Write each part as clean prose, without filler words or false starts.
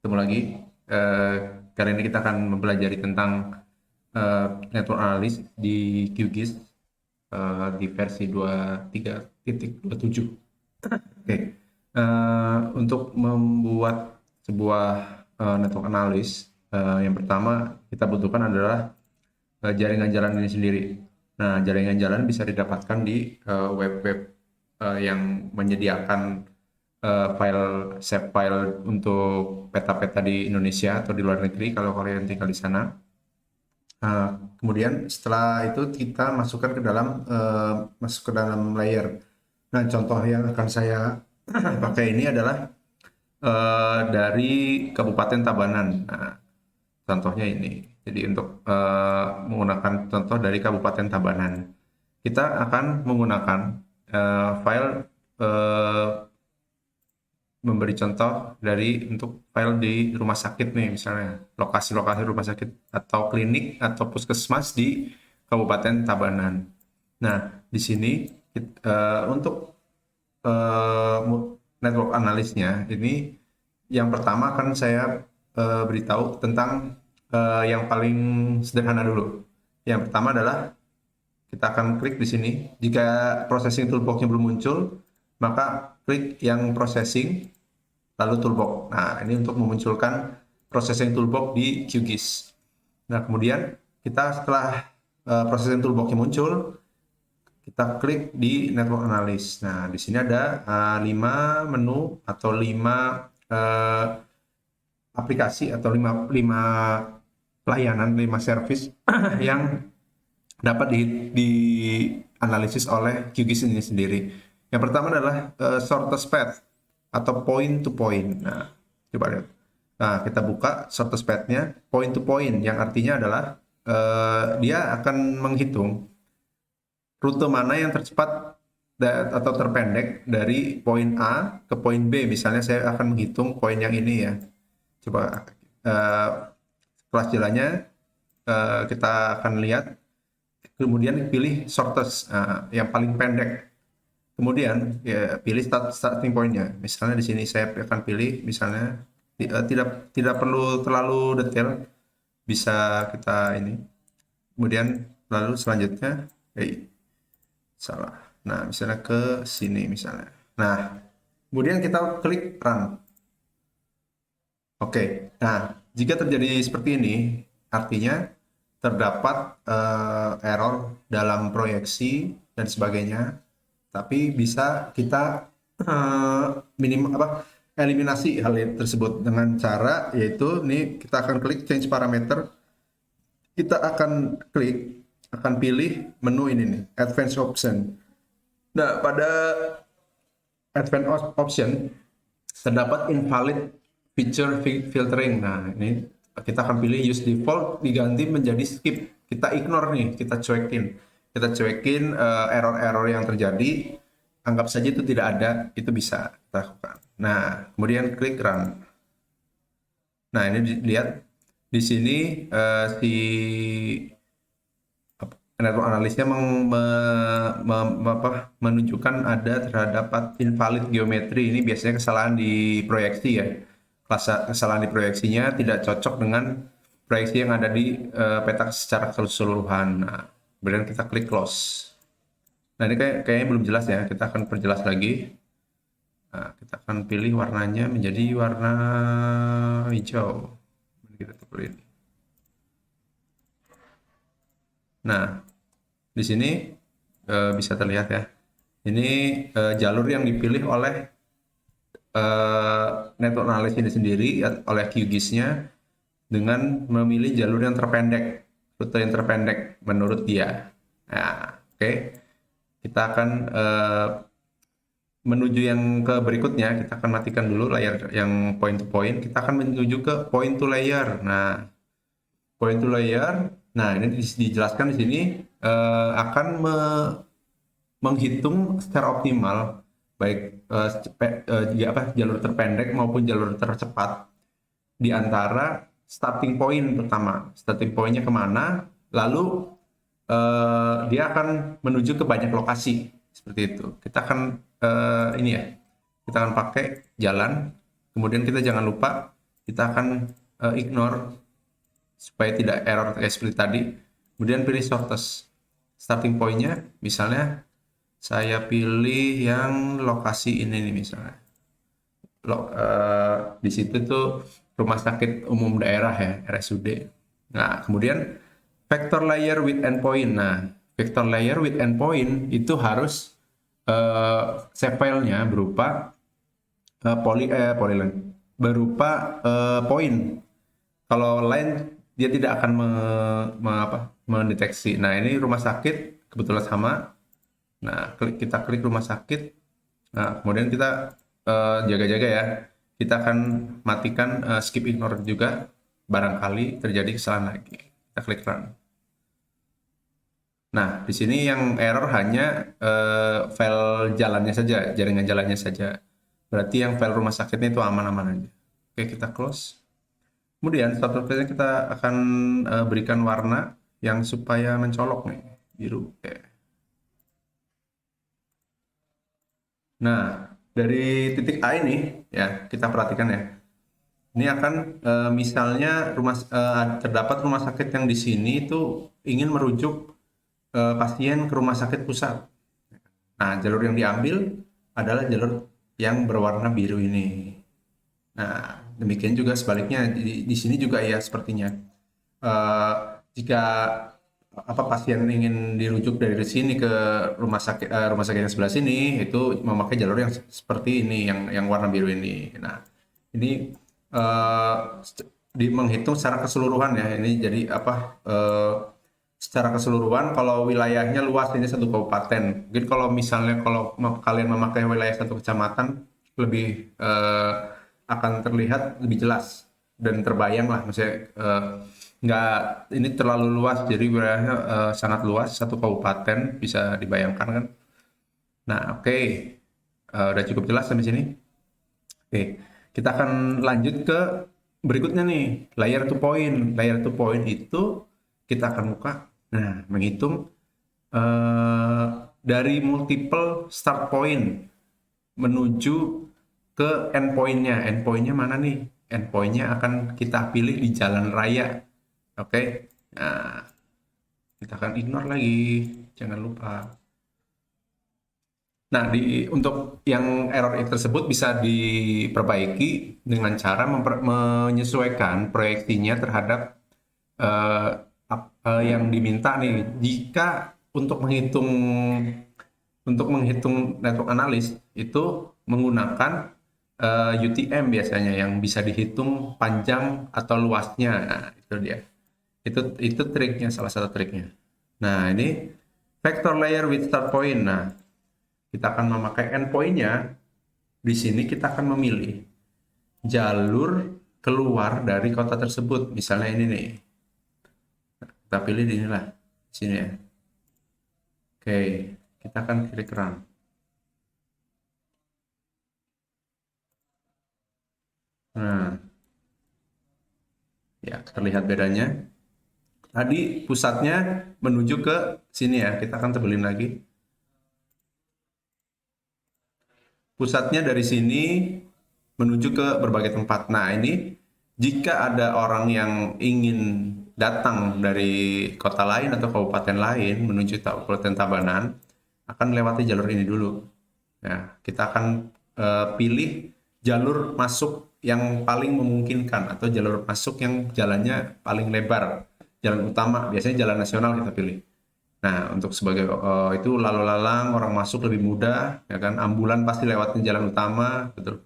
Ketemu lagi. Eh, Kali ini kita akan mempelajari tentang network analysis di QGIS di versi 23.27. Oke. Untuk membuat sebuah network analysis, yang pertama kita butuhkan adalah jaringan jalan ini sendiri. Nah, jaringan jalan bisa didapatkan di web-web yang menyediakan file save file untuk peta-peta di Indonesia atau di luar negeri kalau kalian tinggal di sana. Kemudian setelah itu kita masuk ke dalam layer. Nah, contoh yang akan saya pakai ini adalah dari Kabupaten Tabanan. Nah, contohnya ini. Jadi untuk menggunakan contoh dari Kabupaten Tabanan, kita akan menggunakan file eh, memberi contoh dari untuk file di rumah sakit nih, misalnya lokasi-lokasi rumah sakit atau klinik atau puskesmas di Kabupaten Tabanan. Nah, di sini untuk network analisnya ini yang pertama akan saya beritahu tentang yang paling sederhana dulu. Yang pertama adalah kita akan klik di sini. Jika processing toolbox-nya belum muncul, maka klik yang processing lalu toolbox. Nah, ini untuk memunculkan processing toolbox di QGIS. Nah, kemudian kita setelah processing toolbox-nya muncul, kita klik di network analysis. Nah, di sini ada 5 menu atau 5 aplikasi atau 5 layanan, 5 service yang dapat di analisis oleh QGIS ini sendiri. Yang pertama adalah shortest path atau point to point. Nah, coba lihat. Nah, kita buka shortest path-nya point to point yang artinya adalah dia akan menghitung rute mana yang tercepat atau terpendek dari poin A ke poin B. Misalnya saya akan menghitung poin yang ini ya. Coba kelas jalannya kita akan lihat. Kemudian pilih shortest, yang paling pendek. Kemudian ya, pilih starting point-nya. Misalnya di sini saya akan pilih misalnya tidak perlu terlalu detail, bisa kita ini. Kemudian lalu selanjutnya salah. Nah, misalnya ke sini misalnya. Nah, kemudian kita klik run. Oke. Nah, jika terjadi seperti ini, artinya terdapat error dalam proyeksi dan sebagainya. Tapi bisa kita eliminasi hal tersebut dengan cara yaitu nih kita akan klik change parameter. Kita akan pilih menu ini nih, advanced option. Nah, pada advanced option terdapat invalid feature filtering. Nah, ini kita akan pilih use default diganti menjadi skip. Kita ignore nih, kita cuekin. Kita cuekin error-error yang terjadi, anggap saja itu tidak ada, itu bisa kita lakukan. Nah, kemudian klik run. Nah, ini lihat di sini si network analisnya menunjukkan ada terdapat invalid geometri. Ini biasanya kesalahan di proyeksi ya. Kesalahan di proyeksinya tidak cocok dengan proyeksi yang ada di peta secara keseluruhan. Nah, kemudian kita klik close. Nah, ini kayaknya belum jelas ya. Kita akan perjelas lagi. Nah, kita akan pilih warnanya menjadi warna hijau. Kita pilih. Nah, di sini bisa terlihat ya. Ini jalur yang dipilih oleh network analysis ini sendiri oleh QGIS-nya dengan memilih jalur yang terpendek, rute yang terpendek menurut dia. Nah, oke. Kita akan menuju yang ke berikutnya. Kita akan matikan dulu layar yang point to point. Kita akan menuju ke point to layer. Nah, point to layer. Nah, ini dijelaskan di sini akan menghitung secara optimal baik jalur terpendek maupun jalur tercepat di antara starting point pertama. Starting pointnya kemana, lalu dia akan menuju ke banyak lokasi seperti itu. Kita akan ini ya, kita akan pakai jalan. Kemudian kita jangan lupa kita akan ignore supaya tidak error kayak seperti tadi. Kemudian pilih shortest. Starting point-nya misalnya saya pilih yang lokasi ini nih misalnya. Di situ tuh rumah sakit umum daerah ya, RSUD. Nah, kemudian vector layer with endpoint. Nah, vector layer with endpoint itu harus save filenya berupa polyline, berupa poin. Kalau line dia tidak akan mendeteksi. Nah, ini rumah sakit kebetulan sama. Nah, kita klik rumah sakit. Nah, kemudian kita jaga-jaga ya. Kita akan matikan skip ignore juga. Barangkali terjadi kesalahan lagi. Kita klik run. Nah, di sini yang error hanya file jalannya saja, jaringan jalannya saja. Berarti yang file rumah sakitnya itu aman-aman aja. Oke, kita close. Kemudian starter page kita akan berikan warna yang supaya mencolok nih, biru. Oke. Nah, dari titik A ini ya kita perhatikan ya. Ini akan misalnya terdapat rumah sakit yang di sini itu ingin merujuk pasien ke rumah sakit pusat. Nah, jalur yang diambil adalah jalur yang berwarna biru ini. Nah, demikian juga sebaliknya di sini juga ya sepertinya. Jika pasien ingin dirujuk dari sini ke rumah sakit yang sebelah sini itu memakai jalur yang seperti ini yang warna biru ini. Nah, ini eh, menghitung secara keseluruhan ya. Ini jadi secara keseluruhan kalau wilayahnya luas ini satu kabupaten. Mungkin kalau misalnya kalau kalian memakai wilayah satu kecamatan lebih akan terlihat lebih jelas dan terbayang lah, maksudnya nggak ini terlalu luas jadi wilayahnya sangat luas, satu kabupaten bisa dibayangkan kan. Nah, oke. Udah cukup jelas sampai sini. Oke, kita akan lanjut ke berikutnya nih, layer to point. Layer to point itu kita akan buka. Nah, menghitung dari multiple start point menuju ke endpoint-nya. Endpoint-nya mana nih? Endpoint-nya akan kita pilih di jalan raya. Oke. Nah, kita akan ignore lagi. Jangan lupa. Nah, untuk yang error tersebut bisa diperbaiki dengan cara menyesuaikan proyeksinya terhadap eh, yang diminta nih. Jika untuk menghitung network analis itu menggunakan UTM biasanya yang bisa dihitung panjang atau luasnya. Nah, itu dia. Itu triknya, salah satu triknya. Nah, ini vector layer with start point. Nah, kita akan memakai endpoint-nya. Di sini kita akan memilih jalur keluar dari kota tersebut. Misalnya ini nih. Kita pilih di inilah. Sini ya. Oke, kita akan klik run. Nah, ya terlihat bedanya. Tadi pusatnya menuju ke sini ya. Kita akan tebelin lagi. Pusatnya dari sini menuju ke berbagai tempat. Nah, ini jika ada orang yang ingin datang dari kota lain atau kabupaten lain menuju Kabupaten Tabanan, akan melewati jalur ini dulu. Nah, kita akan pilih jalur masuk yang paling memungkinkan atau jalur masuk yang jalannya paling lebar. Jalan utama, biasanya jalan nasional kita pilih. Nah, untuk sebagai itu lalu lalang orang masuk lebih mudah, ya kan? Ambulan pasti lewatin jalan utama, betul.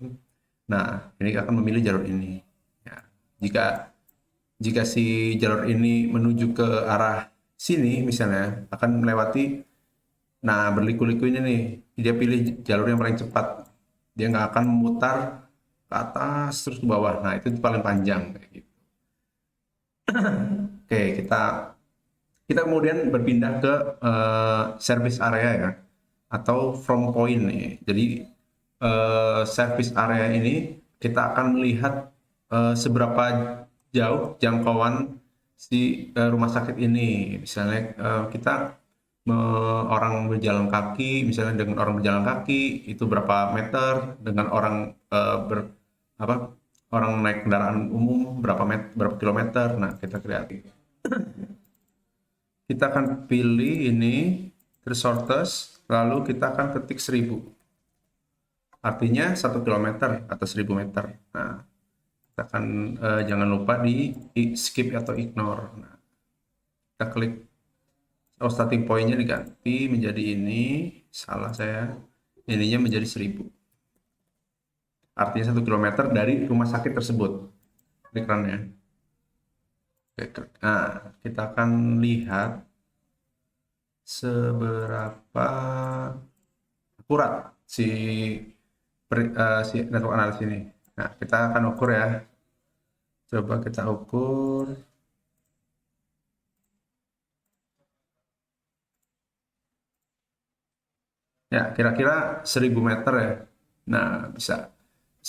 Nah, ini akan memilih jalur ini. Ya. Jika jika si jalur ini menuju ke arah sini, misalnya akan melewati, nah berliku-liku ini nih, dia pilih jalur yang paling cepat. Dia nggak akan memutar ke atas terus ke bawah. Nah, itu paling panjang kayak gitu. Oke, kita kemudian berpindah ke service area ya atau from point nih. Jadi service area ini kita akan melihat seberapa jauh jangkauan si rumah sakit ini. Misalnya kita orang berjalan kaki, misalnya dengan orang berjalan kaki itu berapa meter, dengan orang apa orang naik kendaraan umum berapa kilometer. Nah, kita kreatif. Kita akan pilih ini terus shortest, lalu kita akan ketik 1000. Artinya 1 kilometer atau 1000 meter. Nah, kita akan jangan lupa di skip atau ignore. Nah, kita klik. Oh, starting point-nya diganti menjadi ini. Salah saya. Ininya menjadi 1000. Artinya 1 kilometer dari rumah sakit tersebut. Klik run-nya. Nah, kita akan lihat seberapa akurat si network analysis ini. Nah, kita akan ukur ya. Coba kita ukur. Ya, kira-kira 1000 meter ya. Nah, bisa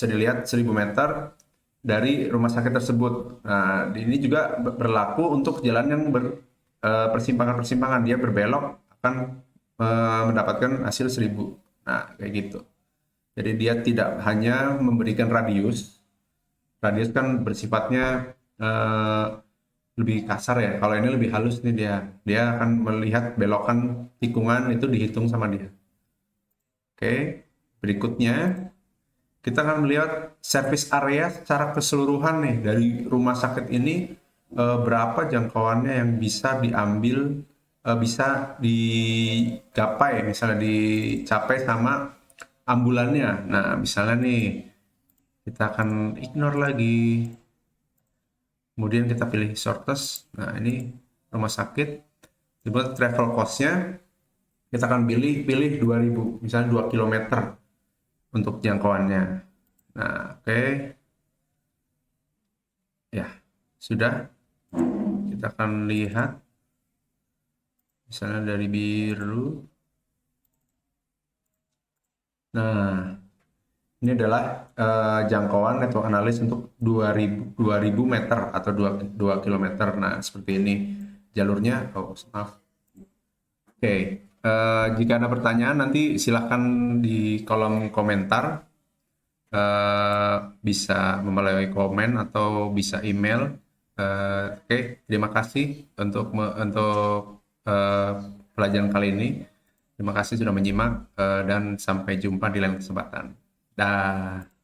dilihat 1000 meter dari rumah sakit tersebut. Nah, ini juga berlaku untuk jalan yang persimpangan-persimpangan. Dia berbelok akan mendapatkan hasil 1000. Nah, kayak gitu. Jadi dia tidak hanya memberikan radius. Radius kan bersifatnya lebih kasar ya. Kalau ini lebih halus nih dia. Dia akan melihat belokan tikungan itu dihitung sama dia. Oke, berikutnya kita akan melihat service area secara keseluruhan nih dari rumah sakit ini, berapa jangkauannya yang bisa diambil, bisa digapai, misalnya dicapai sama ambulannya. Nah, misalnya nih kita akan ignore lagi, kemudian kita pilih shortest. Nah, ini rumah sakit, dibuat travel cost-nya kita akan pilih 2000, misalnya 2 kilometer untuk jangkauannya. Nah, oke. Ya, sudah. Kita akan lihat misalnya dari biru. Nah, ini adalah jangkauan network analysis untuk 2000 meter atau 2 kilometer. Nah, seperti ini jalurnya. Oh, maaf. Oke, jika ada pertanyaan nanti silahkan di kolom komentar. Bisa melalui komen atau bisa email. Oke, terima kasih untuk pelajaran kali ini. Terima kasih sudah menyimak dan sampai jumpa di lain kesempatan. Dah.